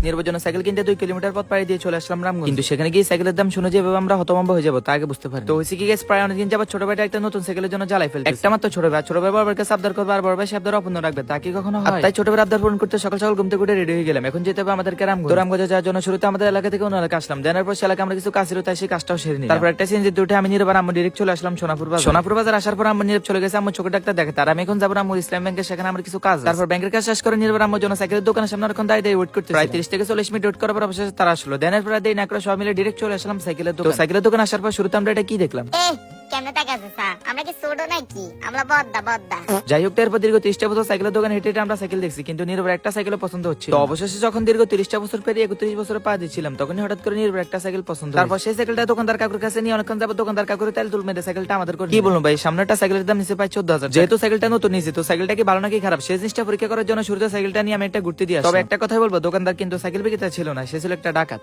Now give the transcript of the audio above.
নির্বের জন্য সাইকেল কিনতে 2 কিলোমিটার পথ পাড়ি দিয়ে চলে আসলাম রামগঞ্জ। কিন্তু সেখানে গিয়ে সাইকেলের দাম শুনে যেভাবে আমরা হতভম্ব হয়ে যাবো তা আগে বুঝতে পারি। তো হয়েছে কি গেছে, প্রায় অনেকদিন যাবত ছোট ভাইটা একটা নতুন সাইকেলের জন্য জ্বালাই ফেলতে। একটা মাত্র ছোট ভাই, ছোট ভাই বড় ভাইকে আবদার করবে আর বড় ভাই আবদার অপূর্ণ রাখবে, তা কি কখনো হয়? তাই ছোট ভাইয়ের আবদার পূরণ করতে সকাল সকাল ঘুম থেকে উঠে রেডি হয়ে গেলাম। এখন যেতে হবে আমাদেরকে রামগঞ্জ। রামগঞ্জে যাওয়ার জন্য শুরুতে আমাদের এলাকা থেকে অন্য এলাকা আসলাম। দেনার পর সে এলাকা আমরা কিছু কাজ ছিল, তাই সেই কাজটাও সেরে নিলাম। তারপর একটা সিএনজিতে উঠে আমি নীরব আর আম্মু ডিরেক্ট চলে আসলাম সোনাপুর বাজার। সোনাপুর বাজার আসার পর আম্মু নীরব চলে গেছে আম্মু চোখের ডাক্তার দেখাতে, আর আমি এখন যাবো আম্মুর ইসলাম ব্যাংকে, সেখানে আমার কিছু কাজ। তারপর ব্যাংকের কাজ শেষ করে নীরব আম্মুর জন্য সাইকেলের দোকানের সামনে এখন দাঁড়িয়ে ওয়েট করতে প্রায় 30 থেকে 40 মিনিট ওয়েট করার পর অবশেষে তারা আসলো। দেনের পর দেই না করে সবাই মিলে ডিরেক্ট চলে আসলাম সাইকেলের দোকান। তো সাইকেলের দোকান আসার পর শুরুতে আমরা এটা কি দেখলাম, কেমনে তাকাছে স্যার? আমরা কি ছোট নাকি? আমরা বদ্দা বদ্দা। যাই হোক, তারপর দীর্ঘ 30টা বছর সাইকেলের দোকান হেঁটে হেঁটে আমরা সাইকেল দেখছি, কিন্তু নীরবের একটা সাইকেলও পছন্দ হচ্ছে। তো অবশেষে যখন দীর্ঘ 30টা বছর পেরিয়ে 31 বছরে পা দিচ্ছিলাম, তখনই হঠাৎ করে নীরবের একটা সাইকেল পছন্দ। তারপর সেই সাইকেলটা দোকানদার কাকুর কাছে নিয়ে অনেকক্ষণ যাবো দোকানদার কাকুর তেল তুল মেরে সাইকেলটা আমাদের করে। কি বলবো ভাই, সামনেটা সাইকেলের দাম নিচে পাই 14,000। যেহেতু সাইকেলটা নতুন নিয়েছি, তো সাইকেলটা কি ভালো নাকি খারাপ সেই জিনিসটা পরীক্ষা করার জন্য শুরুতে সাইকেলটা নিয়ে আমি একটা ঘুরতে দিয়ে আসলাম। তবে একটা কথাই বলবো, দোকানদার কিন্তু সাইকেল বিক্রেতা ছিল না, সে ছিল একটা ডাকাত।